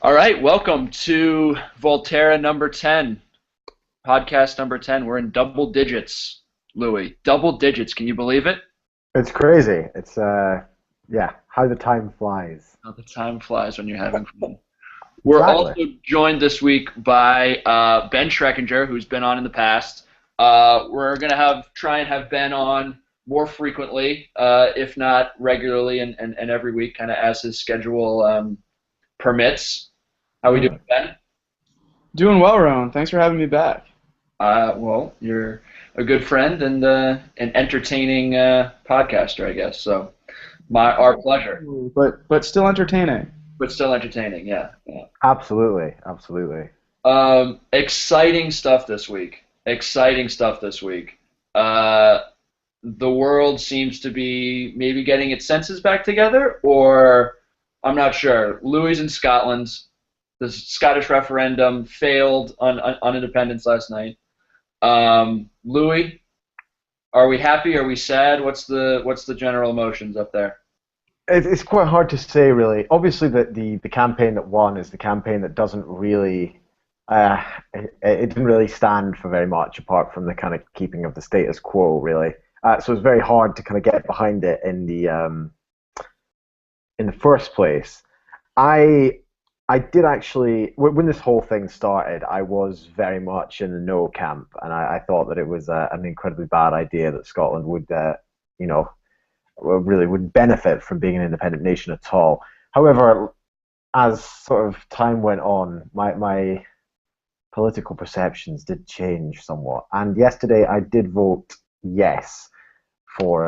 All right, welcome to Volterra number 10, podcast number 10. We're in double digits, Louis. Double digits, can you believe it? It's crazy. It's how the time flies. How the time flies when you're having fun. We're Exactly. also joined this week by Ben Schreckinger, who's been on in the past. We're going to try and have Ben on more frequently, if not regularly and every week, kind of as his schedule permits. How we doing, Ben? Doing well, Rowan. Thanks for having me back. Well, you're a good friend and an entertaining podcaster, I guess. So, our pleasure. But still entertaining. But still entertaining, yeah. Absolutely. Exciting stuff this week. The world seems to be maybe getting its senses back together, or I'm not sure. Louis in Scotland. The Scottish referendum failed on independence last night. Louis, are we happy? Are we sad? What's the general emotions up there? It's quite hard to say, really. Obviously, the campaign that won is the campaign that doesn't really, it didn't really stand for very much apart from the kind of keeping of the status quo, really. So it's very hard to kind of get behind it in the first place. I did actually, when this whole thing started, I was very much in the no camp, and I thought that it was an incredibly bad idea that Scotland would, really wouldn't benefit from being an independent nation at all. However, as sort of time went on, my political perceptions did change somewhat, and yesterday I did vote yes for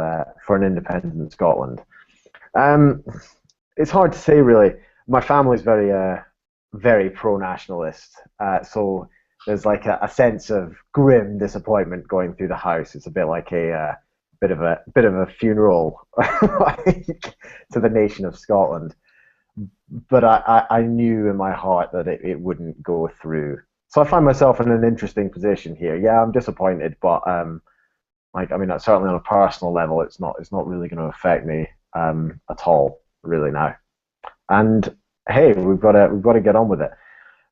an independent Scotland. It's hard to say, really. My family's very pro-nationalist, so there's like a sense of grim disappointment going through the house. It's a bit like a bit of a funeral to the nation of Scotland. But I knew in my heart that it wouldn't go through. So I find myself in an interesting position here. Yeah, I'm disappointed, but certainly on a personal level, it's not really going to affect me at all, really now. And hey, we've got to get on with it.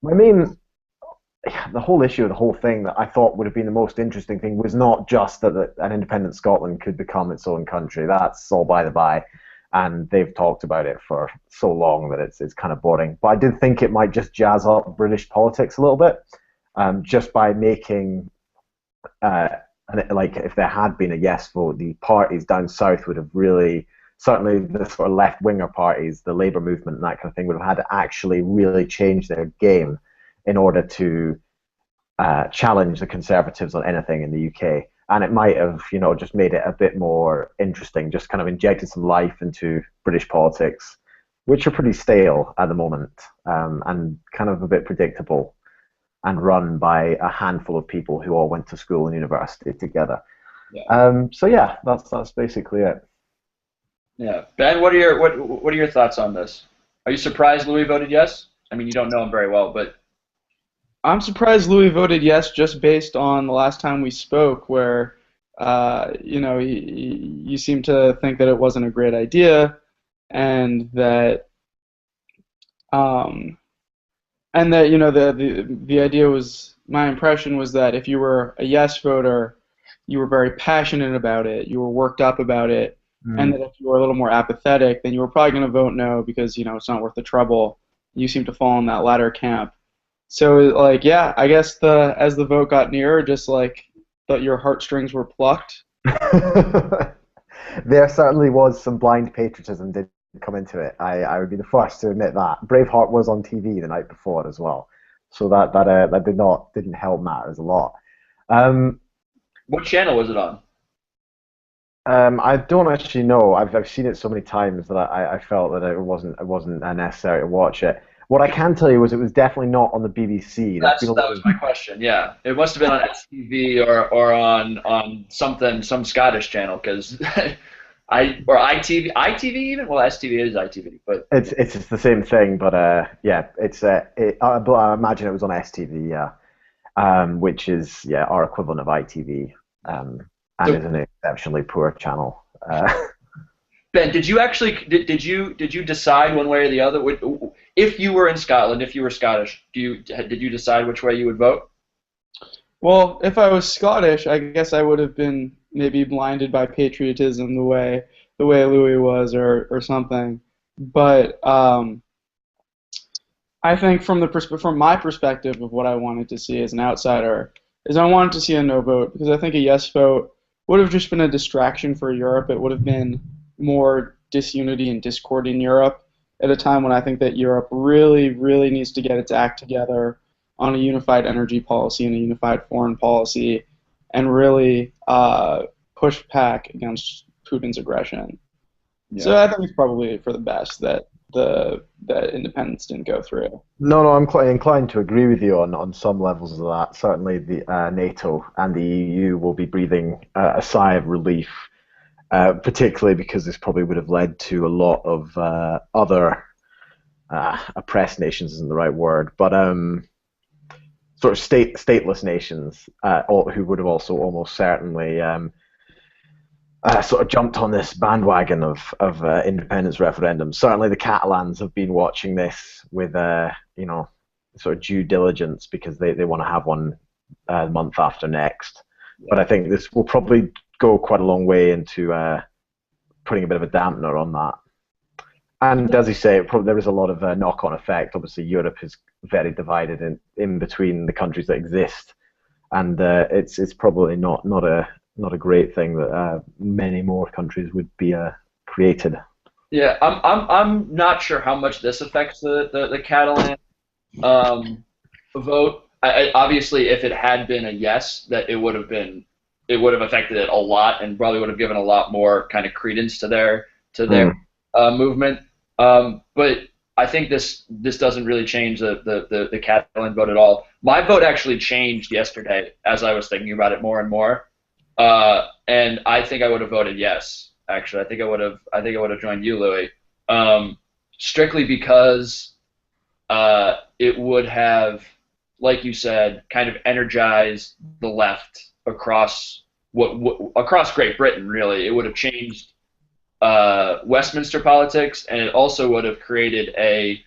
The whole issue of the whole thing that I thought would have been the most interesting thing was not just that an independent Scotland could become its own country. That's all by the by, and they've talked about it for so long that it's kind of boring. But I did think it might just jazz up British politics a little bit, just by making, if there had been a yes vote, the parties down south would have really. Certainly the sort of left-winger parties, the Labour movement and that kind of thing, would have had to actually really change their game in order to challenge the Conservatives on anything in the UK. And it might have, just made it a bit more interesting, just kind of injected some life into British politics, which are pretty stale at the moment, and kind of a bit predictable and run by a handful of people who all went to school and university together. Yeah. That's basically it. Yeah, Ben, what are your thoughts on this? Are you surprised Louis voted yes? I mean, you don't know him very well, but I'm surprised Louis voted yes just based on the last time we spoke, where you seem to think that it wasn't a great idea, and that the idea was, my impression was that if you were a yes voter, you were very passionate about it, you were worked up about it. And that if you were a little more apathetic, then you were probably going to vote no because, it's not worth the trouble. You seem to fall in that latter camp. So, I guess as the vote got nearer, just that your heartstrings were plucked. There certainly was some blind patriotism did come into it. I would be the first to admit that. Braveheart was on TV the night before as well. So that didn't help matters a lot. What channel was it on? I don't actually know. I've seen it so many times that I felt that it wasn't necessary to watch it. What I can tell you was it was definitely not on the BBC. That was my question. Yeah, it must have been on STV or on some Scottish channel because ITV even. Well, STV is ITV, but it's the same thing. But I imagine it was on STV. Yeah, which is our equivalent of ITV. And is an exceptionally poor channel. Ben, did you decide one way or the other? if you were in Scotland, if you were Scottish, did you decide which way you would vote? Well, if I was Scottish, I guess I would have been maybe blinded by patriotism the way Louis was, or something. But I think from my perspective of what I wanted to see as an outsider is I wanted to see a no vote, because I think a yes vote would have just been a distraction for Europe. It would have been more disunity and discord in Europe at a time when I think that Europe really, really needs to get its act together on a unified energy policy and a unified foreign policy, and really push back against Putin's aggression. Yeah. So I think it's probably for the best that that independence didn't go through. No, I'm quite inclined to agree with you on some levels of that. Certainly, the NATO and the EU will be breathing a sigh of relief, particularly because this probably would have led to a lot of other oppressed nations isn't the right word, but sort of stateless nations who would have also almost certainly sort of jumped on this bandwagon of independence referendums. Certainly, the Catalans have been watching this with sort of due diligence, because they want to have one the month after next. But I think this will probably go quite a long way into putting a bit of a dampener on that. And as you say, there is a lot of knock-on effect. Obviously, Europe is very divided in between the countries that exist, and it's probably not a great thing that many more countries would be created. Yeah, I'm not sure how much this affects the Catalan vote. Obviously, if it had been a yes, that it would have affected it a lot, and probably would have given a lot more kind of credence to their movement. But I think this doesn't really change the Catalan vote at all. My vote actually changed yesterday as I was thinking about it more and more. And I think I would have voted yes. Actually, I think I would have joined you, Louis. Strictly because it would have, like you said, kind of energized the left across across Great Britain. Really, it would have changed Westminster politics, and it also would have created a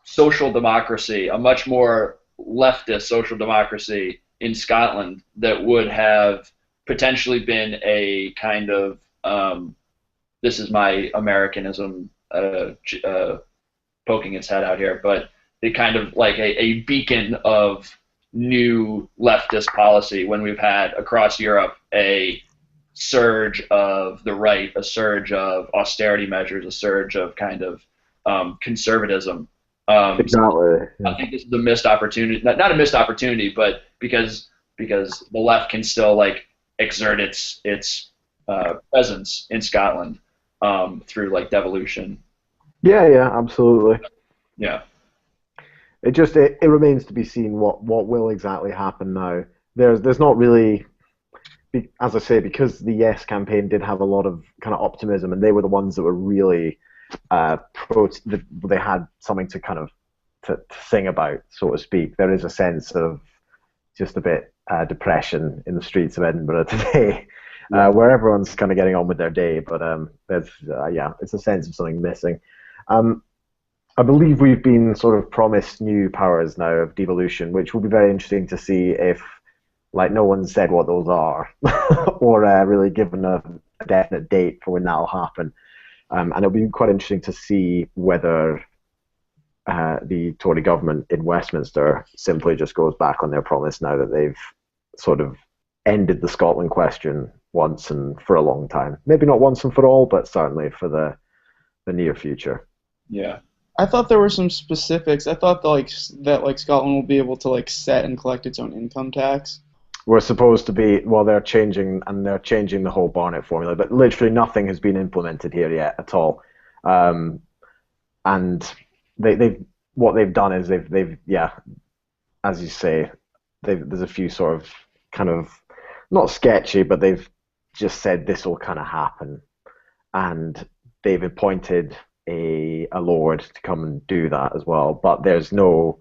social democracy, a much more leftist social democracy in Scotland that would have potentially been a kind of this is my Americanism poking its head out here, but it kind of like a beacon of new leftist policy when we've had across Europe a surge of the right, a surge of austerity measures, a surge of kind of conservatism. Exactly. I think this is a missed opportunity, not a missed opportunity, but because the left can still like exert its presence in Scotland through like devolution. Yeah, absolutely. Yeah. It remains to be seen what will exactly happen now. There's not really, as I say, because the Yes campaign did have a lot of kind of optimism, and they were the ones that were really they had something to kind of to sing about, so to speak. There is a sense of just a bit depression in the streets of Edinburgh today, where everyone's kind of getting on with their day, but there's it's a sense of something missing. I believe we've been sort of promised new powers now of devolution, which will be very interesting to see if, like, no one said what those are, or really given a definite date for when that'll happen. And it'll be quite interesting to see whether the Tory government in Westminster simply just goes back on their promise now that they've sort of ended the Scotland question once and for a long time. Maybe not once and for all, but certainly for the near future. Yeah. I thought there were some specifics. I thought that Scotland will be able to like set and collect its own income tax. We're supposed to be, well, they're changing the whole Barnett formula, but literally nothing has been implemented here yet at all. And what they've done is they've as you say, there's a few sort of kind of not sketchy, but they've just said this will kind of happen, and they've appointed a lord to come and do that as well. But there's no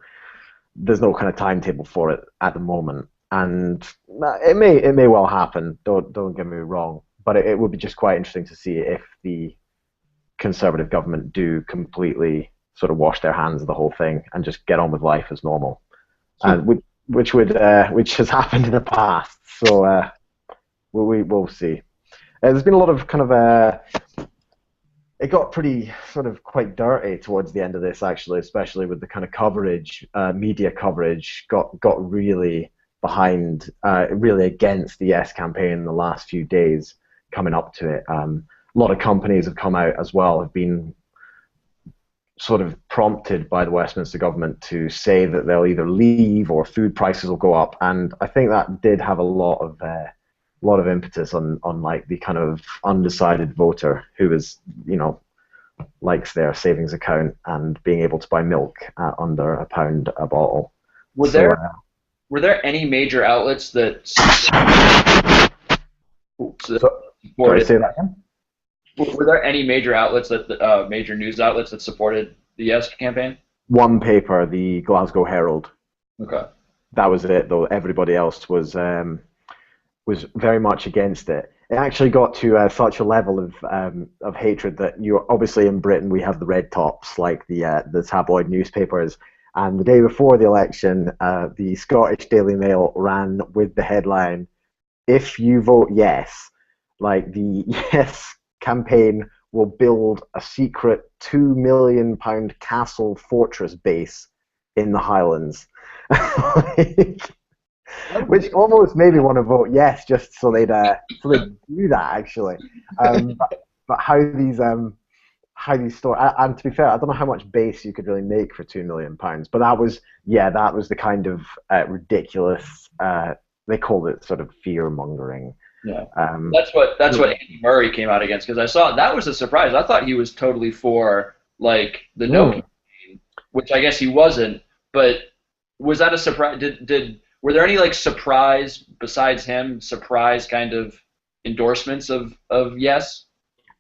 kind of timetable for it at the moment. And it may well happen. Don't get me wrong, but it would be just quite interesting to see if the Conservative government do completely sort of wash their hands of the whole thing and just get on with life as normal, which has happened in the past. So we'll see. There's been a lot of kind of it got pretty sort of quite dirty towards the end of this, actually, especially with the kind of coverage, media coverage got really behind, really against the Yes campaign in the last few days coming up to it. A lot of companies have come out as well, have been sort of prompted by the Westminster government to say that they'll either leave or food prices will go up, and I think that did have a lot of impetus on like the kind of undecided voter who is, likes their savings account and being able to buy milk at under £1 a bottle. Were there any major outlets that Sorry, say that again? Were there any major outlets major news outlets that supported the Yes campaign? One paper, the Glasgow Herald. Okay. That was it, though. Everybody else was very much against it. It actually got to such a level of hatred that obviously in Britain we have the red tops, like the tabloid newspapers. And the day before the election, the Scottish Daily Mail ran with the headline, "If you vote yes, like the Yes campaign will build a secret £2 million castle fortress base in the Highlands." Which almost made me want to vote yes, just so they'd do that, actually. But how these store, and to be fair, I don't know how much base you could really make for £2 million, but that was the kind of ridiculous. They called it sort of fear mongering. Yeah, that's what Andy Murray came out against, because I saw that was a surprise. I thought he was totally for like the no campaign, which I guess he wasn't. But was that a surprise? Were there any like surprise besides him? Surprise kind of endorsements of Yes?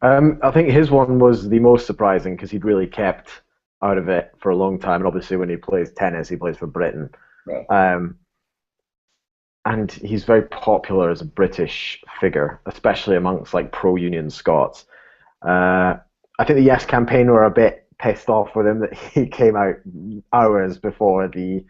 I think his one was the most surprising because he'd really kept out of it for a long time, and obviously when he plays tennis, he plays for Britain. Right. And he's very popular as a British figure, especially amongst like pro-union Scots. I think the Yes campaign were a bit pissed off with him that he came out hours before the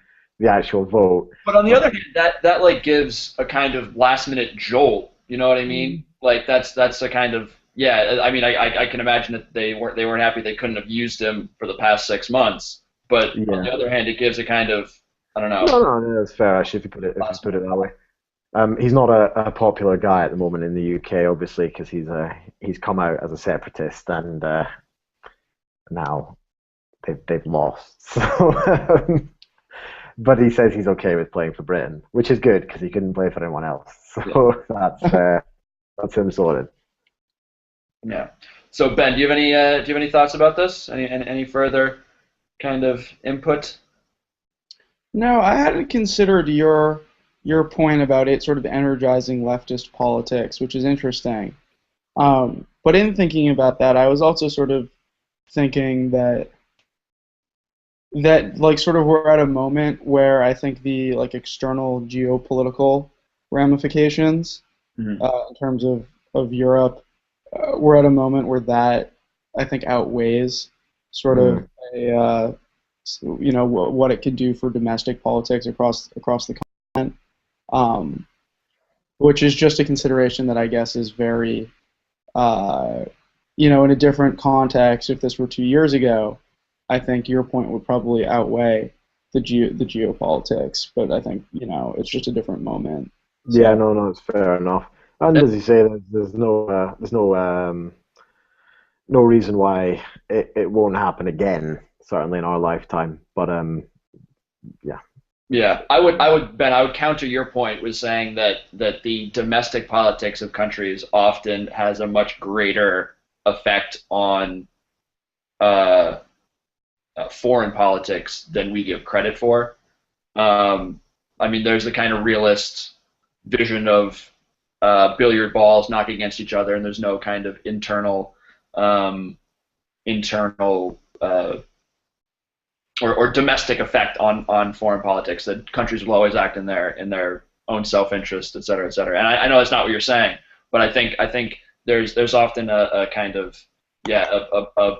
actual vote. But on the other hand, that like gives a kind of last-minute jolt. You know what I mean? Like that's a kind of I mean, I can imagine that they weren't happy they couldn't have used him for the past 6 months. But on the other hand, it gives a kind of, I don't know. No, that's fair. Actually, if you put it that way. He's not a popular guy at the moment in the UK, obviously, because he's come out as a separatist, and now they've lost. So, but he says he's okay with playing for Britain, which is good because he couldn't play for anyone else. So that's him sorted. Yeah. So Ben, do you have any thoughts about this? Any further kind of input? No, I hadn't considered your point about it sort of energizing leftist politics, which is interesting. But in thinking about that, I was also sort of thinking that like sort of we're at a moment where I think the like external geopolitical ramifications in terms of Europe, we're at a moment where that I think outweighs sort of what it could do for domestic politics across the continent, which is just a consideration that I guess is very in a different context. If this were 2 years ago, I think your point would probably outweigh the geopolitics, but I think it's just a different moment. So. Yeah, no, it's fair enough. And as you say, there's no reason why it won't happen again. Certainly in our lifetime, but yeah. Yeah, I would counter your point with saying that the domestic politics of countries often has a much greater effect on foreign politics than we give credit for. I mean, there's a kind of realist vision of billiard balls knocking against each other, and there's no kind of internal or domestic effect on foreign politics. That countries will always act in their own self-interest, et cetera, et cetera. And I know that's not what you're saying, but I think there's often a kind of a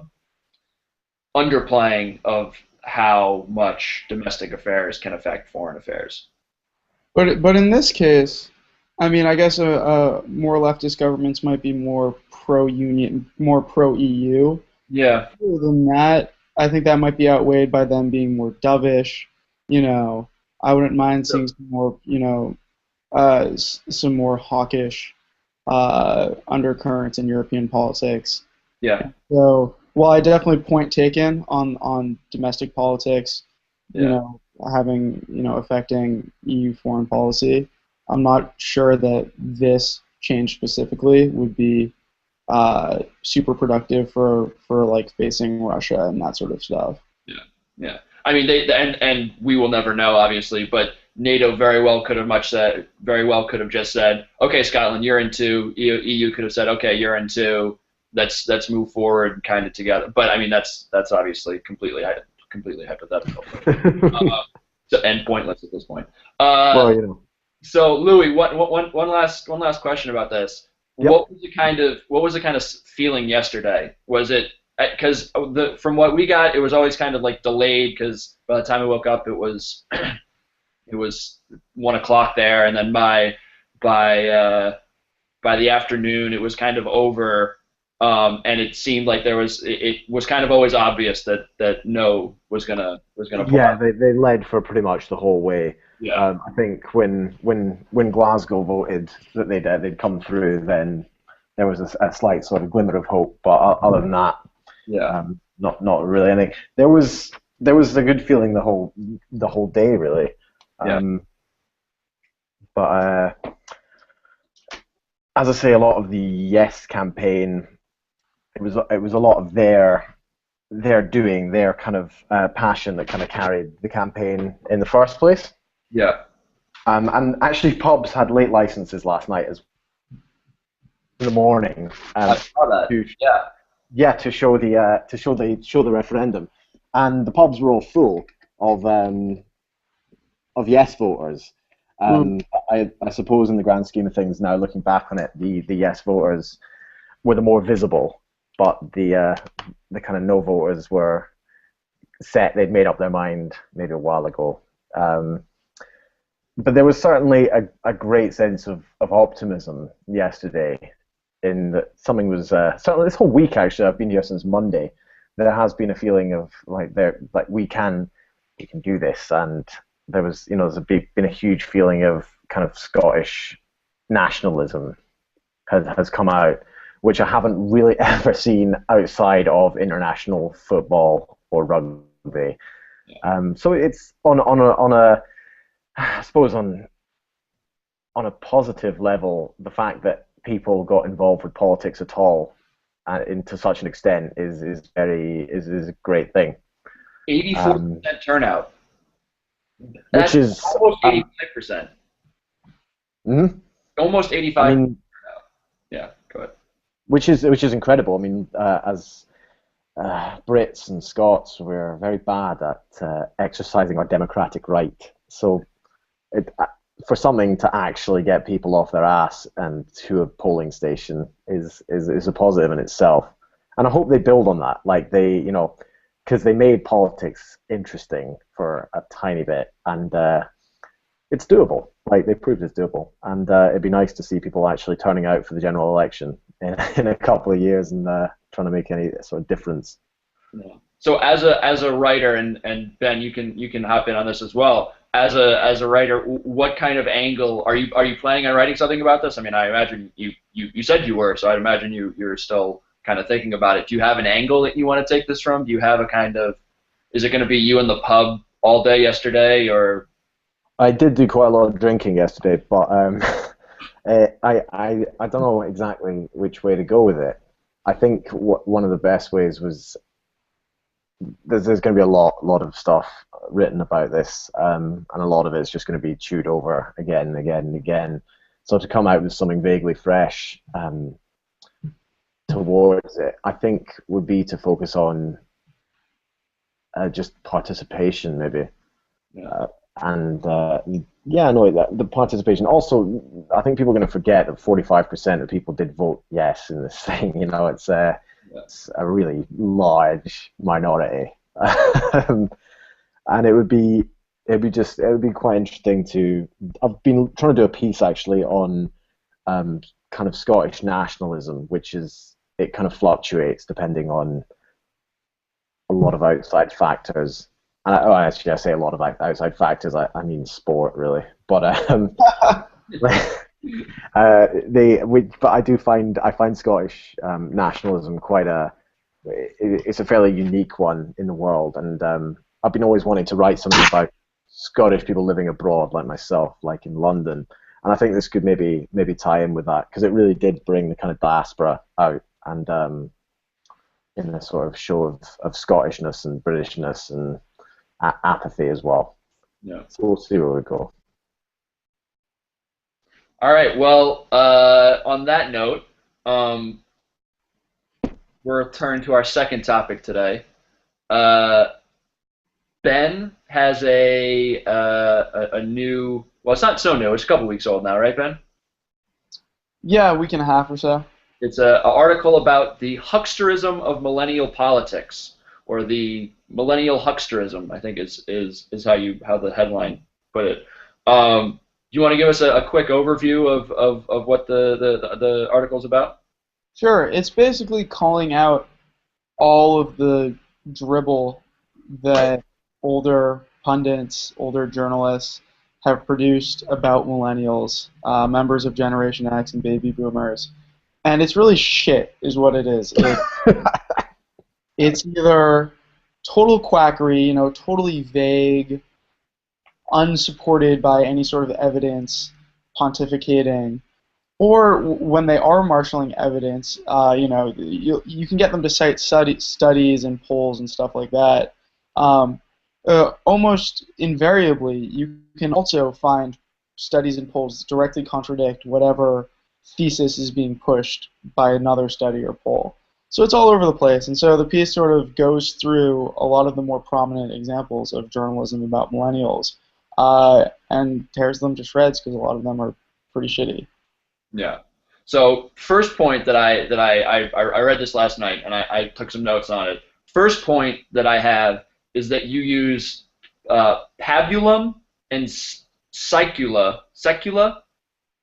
underplaying of how much domestic affairs can affect foreign affairs. But in this case, I mean, I guess more leftist governments might be more pro-union, more pro-EU. Yeah. Other than that, I think that might be outweighed by them being more dovish. You know, I wouldn't mind seeing some more, some more hawkish undercurrents in European politics. Yeah. So, while I definitely point taken on domestic politics, affecting EU foreign policy, I'm not sure that this change specifically would be super productive for like facing Russia and that sort of stuff. Yeah. I mean, and we will never know, obviously, but NATO very well could have just said, okay, Scotland, you're in two. EU could have said, okay, you're in two. Let's move forward kind of together. But I mean, that's obviously completely hypothetical, and pointless at this point. So Louis, one last question about this. Yep. What was the kind of feeling yesterday? Was it because from what we got, it was always kind of like delayed because by the time I woke up, it was 1 o'clock there, and then by the afternoon, it was kind of over. And it seemed like it was kind of always obvious that no was gonna pull out. They led for pretty much the whole way. Yeah. I think when Glasgow voted that they'd come through, then there was a slight sort of glimmer of hope. But other than that, not really anything. There was a good feeling the whole day, really. But as I say, a lot of the Yes campaign. It was a lot of their doing, their kind of passion that kind of carried the campaign in the first place. Yeah. And actually, pubs had late licenses last night in the morning. I saw that. To show the referendum, and the pubs were all full of Yes voters. I suppose in the grand scheme of things, now looking back on it, the Yes voters were the more visible. But the kind of no voters were set. They'd made up their mind maybe a while ago. But there was certainly a great sense of optimism yesterday. In that something was certainly this whole week. Actually, I've been here since Monday. There has been a feeling of we can do this, and there was been a huge feeling of kind of Scottish nationalism has come out, which I haven't really ever seen outside of international football or rugby. So it's on a I suppose on a positive level, the fact that people got involved with politics at all and to such an extent is a great thing. 84% turnout. Which is almost 85%. Almost 85%. I mean, yeah, go ahead. Which is incredible. I mean, as Brits and Scots, we're very bad at exercising our democratic right. So, for something to actually get people off their ass and to a polling station is a positive in itself. And I hope they build on that. Like because they made politics interesting for a tiny bit, and it's doable. Like they proved it's doable, and it'd be nice to see people actually turning out for the general election in a couple of years and trying to make any sort of difference. Yeah. So as a writer, and Ben, you can hop in on this as well. As a writer, what kind of angle are you planning on writing something about this? I mean, I imagine you said you were, so I'd imagine you're still kind of thinking about it. Do you have an angle that you want to take this from? Do you have a kind of, is it going to be you in the pub all day yesterday, or? I did do quite a lot of drinking yesterday, but I don't know exactly which way to go with it. I think one of the best ways was there's going to be a lot of stuff written about this, and a lot of it's just going to be chewed over again and again and again. So to come out with something vaguely fresh towards it, I think would be to focus on just participation, maybe. Yeah. The participation. Also, I think people are going to forget that 45% of people did vote yes in this thing. It's a really large minority. And it would be quite interesting to. I've been trying to do a piece actually on kind of Scottish nationalism, which it kind of fluctuates depending on a lot of outside factors. And actually, I say a lot of outside factors. I mean sport, really. But but I find Scottish nationalism it's a fairly unique one in the world, and I've been always wanting to write something about Scottish people living abroad, like myself, like in London, and I think this could maybe tie in with that, because it really did bring the kind of diaspora out, and in a sort of show of Scottishness and Britishness and apathy as well. Yeah. So we'll see where we go. All right. Well, on that note, we'll turn to our second topic today. Ben has a new. Well, it's not so new. It's a couple weeks old now, right, Ben? Yeah, a week and a half or so. It's an article about the hucksterism of millennial politics, or the millennial hucksterism, I think is how the headline put it. Do you want to give us a quick overview of what the article's about? Sure. It's basically calling out all of the dribble that older pundits, older journalists have produced about millennials, members of Generation X and baby boomers. And it's really shit, is what it is. It's either total quackery, totally vague, unsupported by any sort of evidence, pontificating, or when they are marshaling evidence, you can get them to cite studies and polls and stuff like that. Almost invariably, you can also find studies and polls that directly contradict whatever thesis is being pushed by another study or poll. So it's all over the place, and so the piece sort of goes through a lot of the more prominent examples of journalism about millennials, and tears them to shreds because a lot of them are pretty shitty. Yeah. So first point that I read this last night, and I took some notes on it. First point that I have is that you use pabulum and secula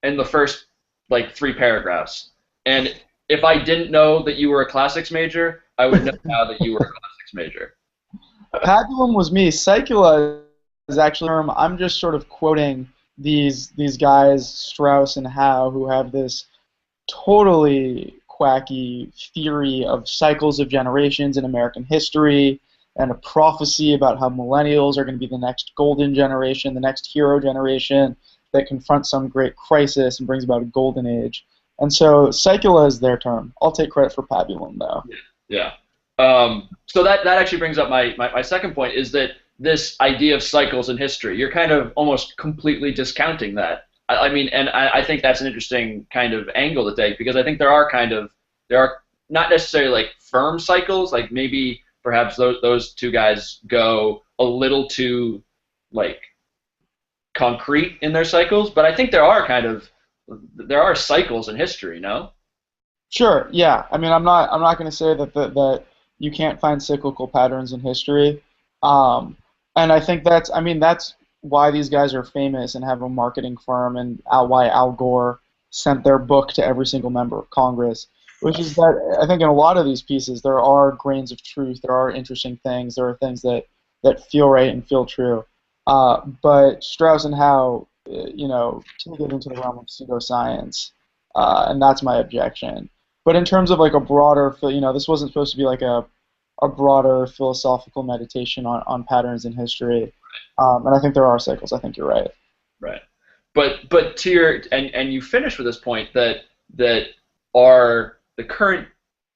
in the first like 3 paragraphs. And if I didn't know that you were a classics major, I would know now that you were a classics major. Pabulum was me. Secula is actually a term. I'm just sort of quoting these guys, Strauss and Howe, who have this totally quacky theory of cycles of generations in American history, and a prophecy about how millennials are going to be the next golden generation, the next hero generation that confronts some great crisis and brings about a golden age. And so secula is their term. I'll take credit for pabulum, though. Yeah. So that actually brings up my second point, is that this idea of cycles in history, you're kind of almost completely discounting that. I mean, and I think that's an interesting kind of angle to take, because I think there are not necessarily like firm cycles, like maybe perhaps those two guys go a little too like concrete in their cycles, but I think there are cycles in history, no? Sure, yeah. I mean, I'm not going to say that you can't find cyclical patterns in history. And I think that's why these guys are famous and have a marketing firm, and why Al Gore sent their book to every single member of Congress, which is that I think in a lot of these pieces there are grains of truth, there are interesting things, there are things that feel right and feel true. But Strauss and Howe, take it into the realm of pseudoscience, and that's my objection. But in terms of like a broader, this wasn't supposed to be like a broader philosophical meditation on patterns in history, and I think there are cycles. I think you're right. Right, but to your and you finish with this point that are the current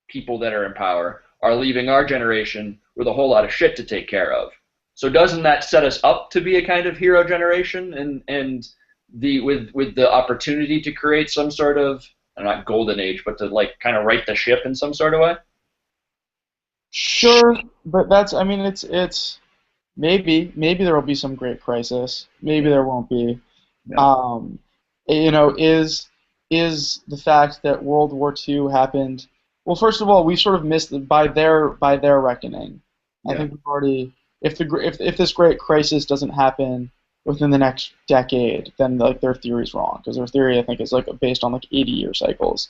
people that are in power are leaving our generation with a whole lot of shit to take care of. So doesn't that set us up to be a kind of hero generation, and with the opportunity to create some sort of, not golden age, but to like kind of right the ship in some sort of way? Sure, but it's maybe there will be some great crisis. Maybe there won't be. Yeah. Is the fact that World War II happened? Well, first of all, we sort of missed by their reckoning. I Yeah. think we've already, if this great crisis doesn't happen within the next decade, then like their theory's wrong because their theory I think is like based on like 80-year cycles,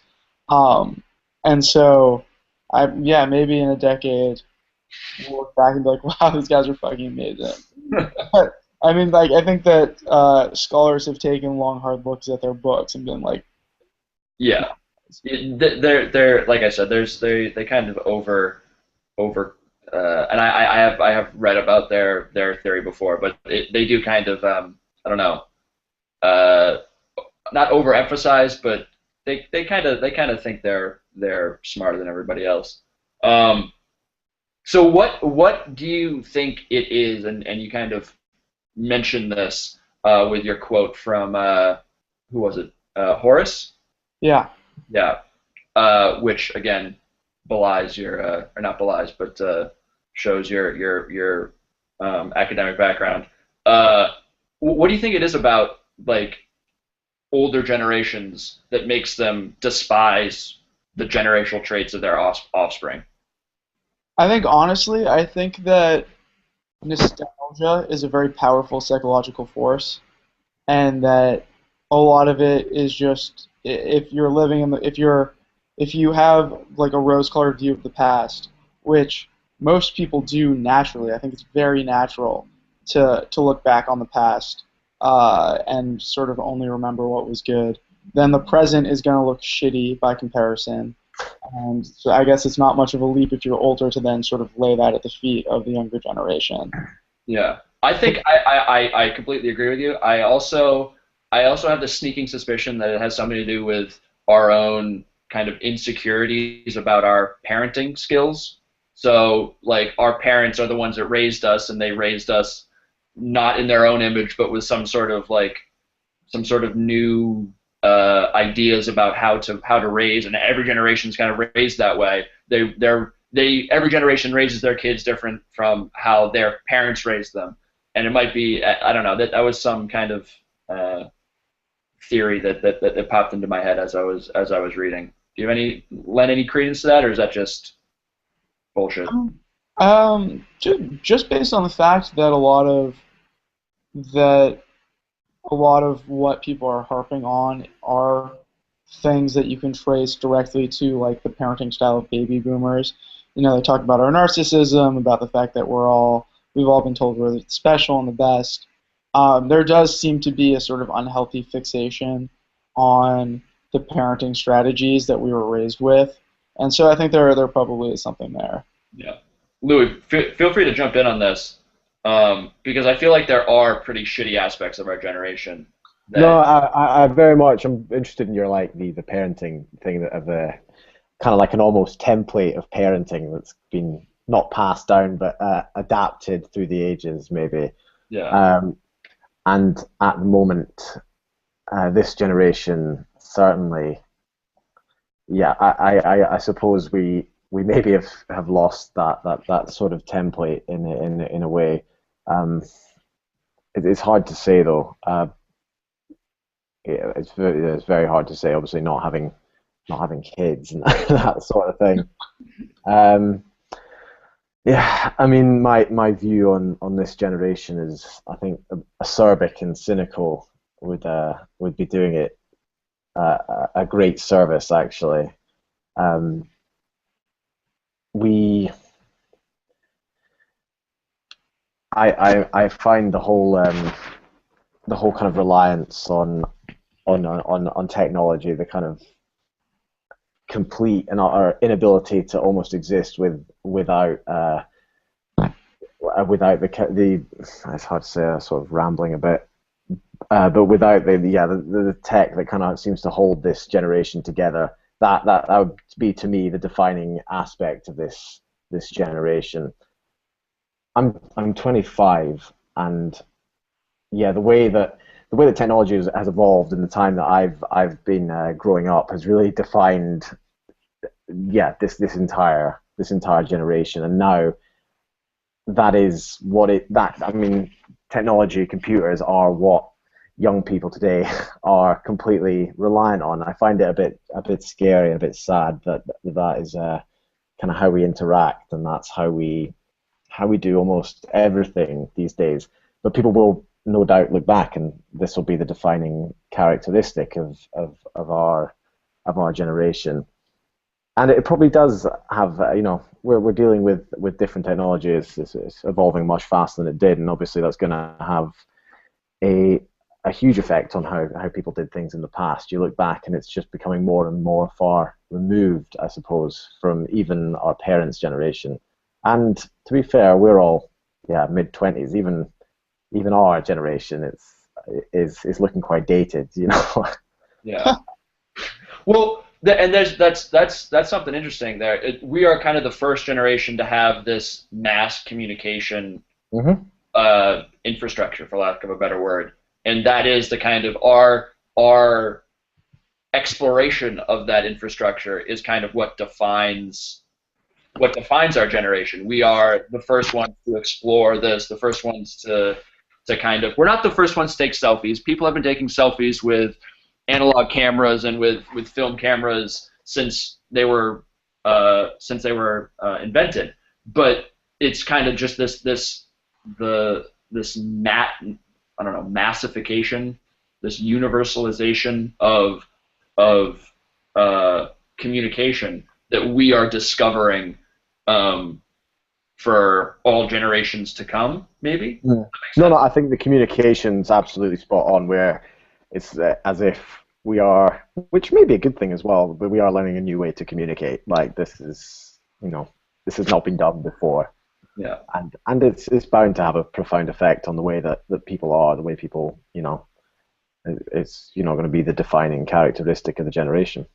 and so yeah, maybe in a decade we'll look back and be like, wow, these guys are fucking amazing. But I mean, like I think that scholars have taken long hard looks at their books and been like, Yeah. They're like I said, they kind of over and I have read about their theory before, but they do kind of I don't know, uh, not overemphasize, but they kind of think they're smarter than everybody else. Um, so what do you think it is? And you kind of mentioned this with your quote from who was it? Horace? yeah. Yeah. Which again belies your or not belies, but shows your academic background. Uh, what do you think it is about like older generations that makes them despise the generational traits of their offspring? I think honestly, I think that nostalgia is a very powerful psychological force, and that a lot of it is just if you're living in the if you have like a rose-colored view of the past, which most people do naturally. I think it's very natural to look back on the past and sort of only remember what was good. Then the present is going to look shitty by comparison. And so I guess it's not much of a leap if you're older to then sort of lay that at the feet of the younger generation. Yeah, I think I completely agree with you. I also have the sneaking suspicion that it has something to do with our own kind of insecurities about our parenting skills. So like our parents are the ones that raised us, and they raised us not in their own image, but with some sort of new ideas about how to raise, and every generation's kind of raised that way. Every generation raises their kids different from how their parents raised them, and it might be I don't know that was some kind of theory that popped into my head as I was reading. Do you have lend any credence to that, or is that just bullshit? Just based on the fact that that a lot of what people are harping on are things that you can trace directly to like the parenting style of baby boomers. You know, they talk about our narcissism, about the fact that we've all been told we're special and the best. There does seem to be a sort of unhealthy fixation on the parenting strategies that we were raised with, and so I think there probably is something there. Yeah. Louis, feel free to jump in on this because I feel like there are pretty shitty aspects of our generation No, that, I very much. I'm interested in your like the parenting thing of the kind of like an almost template of parenting that's been not passed down but adapted through the ages maybe. yeah, And at the moment, this generation certainly, yeah, I suppose we maybe have lost that sort of template in a way. Um, it's hard to say though. Yeah, it's very hard to say. Obviously, not having kids and that sort of thing. Yeah, I mean, my view on this generation is, I think, acerbic and cynical would be doing it a great service actually. Um, we I find the whole kind of reliance on technology, the kind of complete and our inability to almost exist without the it's hard to say, sort of rambling a bit, but without the tech that kind of seems to hold this generation together. That would be to me the defining aspect of this generation. I'm 25, and yeah, the way that technology has evolved in the time that I've been growing up has really defined, yeah, this entire generation. And now that is what I mean, technology, computers are what young people today are completely reliant on. I find it a bit scary, a bit sad that is kind of how we interact, and that's how we how we do almost everything these days. But people will no doubt look back, and this will be the defining characteristic of our generation. And it probably does have, we're dealing with different technologies. It's evolving much faster than it did, and obviously that's going to have a huge effect on how people did things in the past. You look back, and it's just becoming more and more far removed, I suppose, from even our parents' generation. And to be fair, we're all mid-20s. Even our generation is looking quite dated, Yeah. Well, and that's something interesting there. We are kind of the first generation to have this mass communication infrastructure, for lack of a better word, and that is the kind of our exploration of that infrastructure is kind of what defines our generation. We are the first ones to explore this, the first ones to kind of. We're not the first ones to take selfies. People have been taking selfies with analog cameras and with film cameras since they were invented, but it's kind of just this massification, this universalization of communication that we are discovering for all generations to come, maybe. No, I think the communication's absolutely spot on, where it's as if we are, which may be a good thing as well, but we are learning a new way to communicate. Like this has not been done before. Yeah. And it's bound to have a profound effect on the way that people are, the way people, it's going to be the defining characteristic of the generation.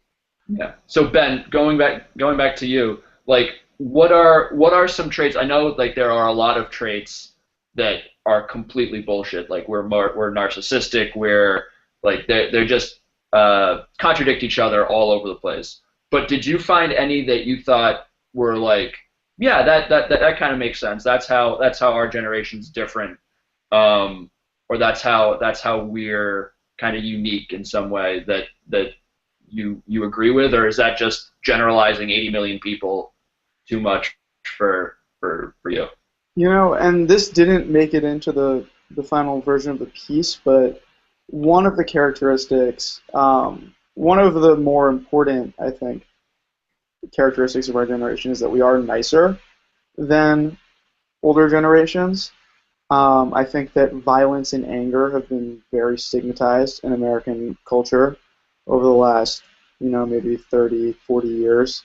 Yeah. So Ben, going back to you, like what are some traits? I know like there are a lot of traits that are completely bullshit. Like we're narcissistic, we're like they're just contradict each other all over the place. But did you find any that you thought were like, yeah, that kind of makes sense. That's how our generation's different, or that's how we're kind of unique in some way that you agree with, or is that just generalizing 80 million people too much for you? And this didn't make it into the final version of the piece, but one of the characteristics, one of the more important, I think, characteristics of our generation is that we are nicer than older generations. I think that violence and anger have been very stigmatized in American culture over the last, maybe 30, 40 years.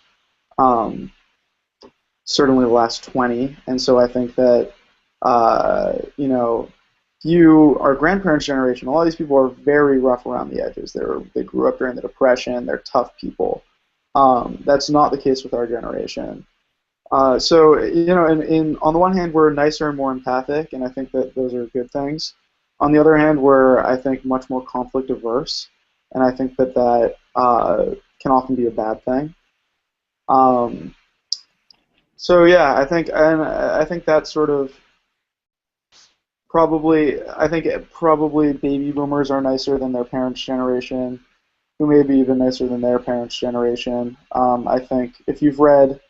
Certainly the last 20. And so I think that, our grandparents' generation, a lot of these people are very rough around the edges. They grew up during the Depression. They're tough people. That's not the case with our generation. So, on the one hand, we're nicer and more empathic, and I think that those are good things. On the other hand, we're, I think, much more conflict averse, and I think that can often be a bad thing. So yeah, I think that's sort of probably baby boomers are nicer than their parents' generation, who may be even nicer than their parents' generation. I think if you've read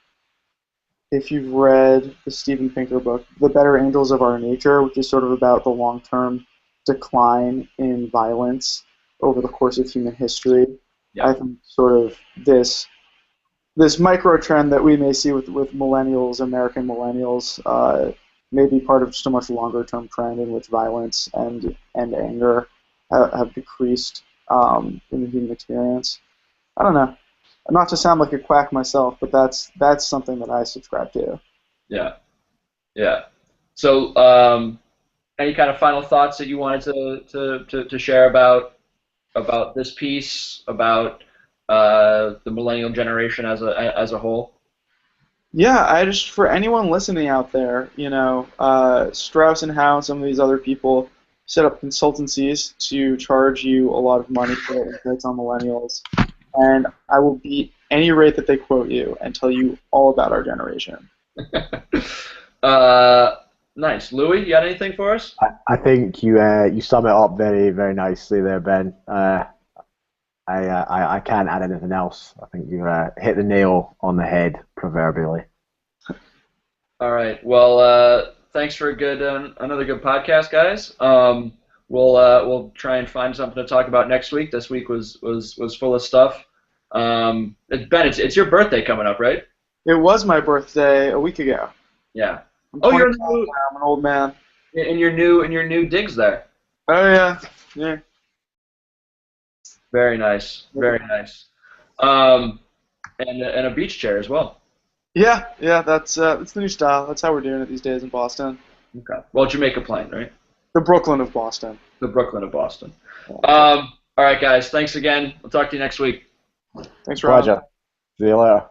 the Steven Pinker book, The Better Angels of Our Nature, which is sort of about the long-term decline in violence over the course of human history, I think sort of this micro trend that we may see with millennials, American millennials, may be part of just a much longer term trend in which violence and anger have decreased in the human experience. I don't know. Not to sound like a quack myself, but that's something that I subscribe to. Yeah. So, any kind of final thoughts that you wanted to share about this piece, about the millennial generation as a whole? Yeah, for anyone listening out there, Strauss and Howe and some of these other people set up consultancies to charge you a lot of money for insights on millennials, and I will beat any rate that they quote you and tell you all about our generation. Nice. Louis, you got anything for us? I think you sum it up very, very nicely there, Ben. I can't add anything else. I think you hit the nail on the head, proverbially. All right. Well, thanks for a good another good podcast, guys. We'll try and find something to talk about next week. This week was full of stuff. Ben, it's your birthday coming up, right? It was my birthday a week ago. Yeah. I'm Oh, you're 25 now. I'm an old man. in your new digs there. Oh yeah, yeah. Very nice. Very nice. And a beach chair as well. Yeah, that's the new style. That's how we're doing it these days in Boston. Okay. Well, Jamaica Plain, right? The Brooklyn of Boston. The Brooklyn of Boston. All right, guys. Thanks again. We'll talk to you next week. Thanks for having me. Pleasure. See you later.